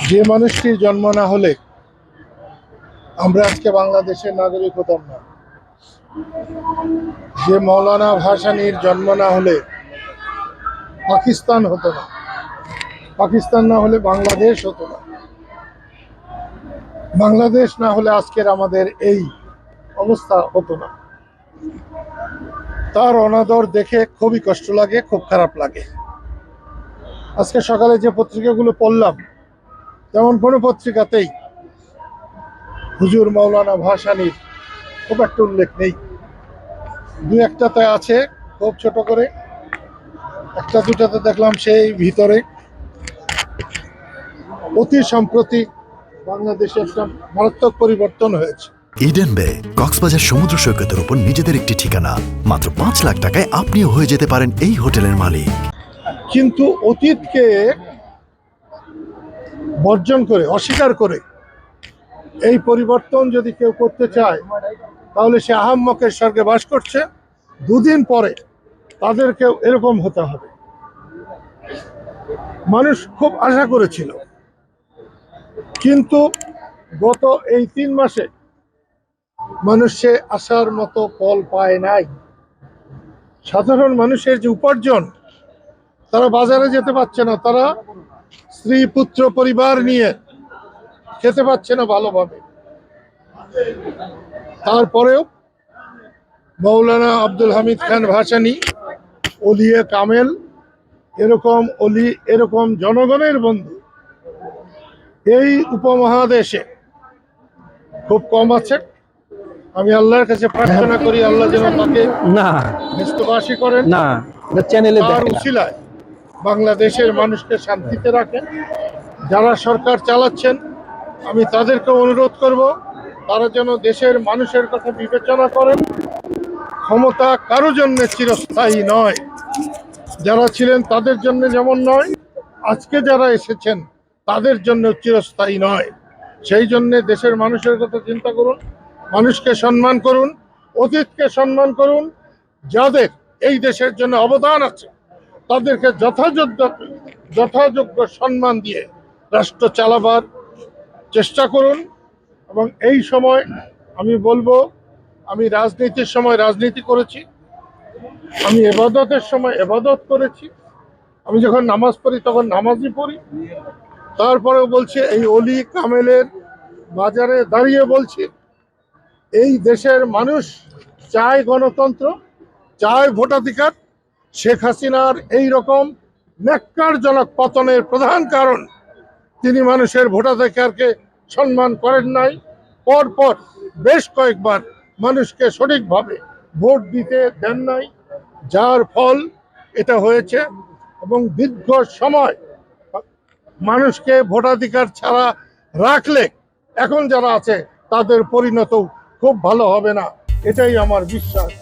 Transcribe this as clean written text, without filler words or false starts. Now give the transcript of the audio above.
যে মানুষটির জন্ম না হলে আমরা আজকে বাংলাদেশের নাগরিক হতাম না, যে মৌলানা ভাসানীর জন্ম না হলে পাকিস্তান হতো না, পাকিস্তান না হলে বাংলাদেশ হতো না, বাংলাদেশ না হলে আজকের আমাদের এই অবস্থা হতো না। তার অনাদর দেখে খুবই কষ্ট লাগে, খুব খারাপ লাগে। আজকে সকালে যে পত্রিকাগুলো পড়লাম, তেমন কোনো পত্রিকাতেই হুজুর মৌলানা ভাসানীর খুব একটা উল্লেখ নেই। দু একটাতে আছে খুব ছোট করে, একটা দুটাতে দেখলাম সেই ভিতরে। অতি সম্প্রতি বাংলাদেশে একটা মারাত্মক পরিবর্তন হয়েছে। ইডেন বে কক্সবাজার সমুদ্র সৈকতের উপর নিজেদের একটি ঠিকানা। মাত্র 5 লাখ টাকায় আপনিও হয়ে যেতে পারেন এই হোটেলের মালিক। কিন্তু অতীতকে বর্জন করে, অস্বীকার করে এই পরিবর্তন যদি কেউ করতে চায়, তাহলে সে আহাম্মকের স্বর্গে বাস করছে। দুদিন পরে তাদেরকেও এরকম হতে হবে। মানুষ খুব আশা করেছিল, কিন্তু গত এই 3 মাসে মানুষ সে আশার মতো ফল পায় নাই। সাধারণ মানুষের যে উপার্জন, তারা বাজারে যেতে পারছে না, তারা স্ত্রী পুত্র পরিবার নিয়ে খেতে পারছে না ভালোভাবে। তারপরেও মৌলানা আব্দুল হামিদ খান ভাসানী, ওলিয়ে কামেল, এরকম জনগণের বন্ধু এই উপমহাদেশে খুব কম আছে। আমি আল্লাহর কাছে প্রার্থনা করি, আল্লাহ যেন তাকে ব্যস্তবাসী করেন, তার উসিলায় বাংলাদেশের মানুষকে শান্তিতে রাখেন। যারা সরকার চালাচ্ছেন, আমি তাদেরকে অনুরোধ করব, তারা যেন দেশের মানুষের কথা বিবেচনা করেন। ক্ষমতা কারো জন্য চিরস্থায়ী নয়, যারা ছিলেন তাদের জন্য যেমন নয়, আজকে যারা এসেছেন তাদের জন্য চিরস্থায়ী নয়। সেই জন্য দেশের মানুষের কথা চিন্তা করুন, মানুষকে সম্মান করুন, অতীতকে সম্মান করুন। যাদের এই দেশের জন্য অবদান আছে তাদেরকে যথাযোগ্য সম্মান দিয়ে রাষ্ট্র চালাবার চেষ্টা করুন। এবং এই সময় আমি বলবো, আমি রাজনীতির সময় রাজনীতি করেছি, আমি এবাদতের সময় এবাদত করেছি, আমি যখন নামাজ পড়ি তখন নামাজই পড়ি। তারপরেও বলছি, এই অলি কামেলের বাজারে দাঁড়িয়ে বলছি, এই দেশের মানুষ চায় গণতন্ত্র, চায় ভোটাধিকার। শেখ হাসিনার এই রকম ন্যাক্কারজনক পতনের প্রধান কারণ, তিনি মানুষের ভোটাধিকারকে সম্মান করেন নাই। পরপর বেশ কয়েকবার মানুষকে সঠিকভাবে ভোট দিতে দেন নাই, যার ফল এটা হয়েছে। এবং দীর্ঘ সময় মানুষকে ভোটাধিকার ছাড়া রাখলে এখন যারা আছে তাদের পরিণত খুব ভালো হবে না, এটাই আমার বিশ্বাস।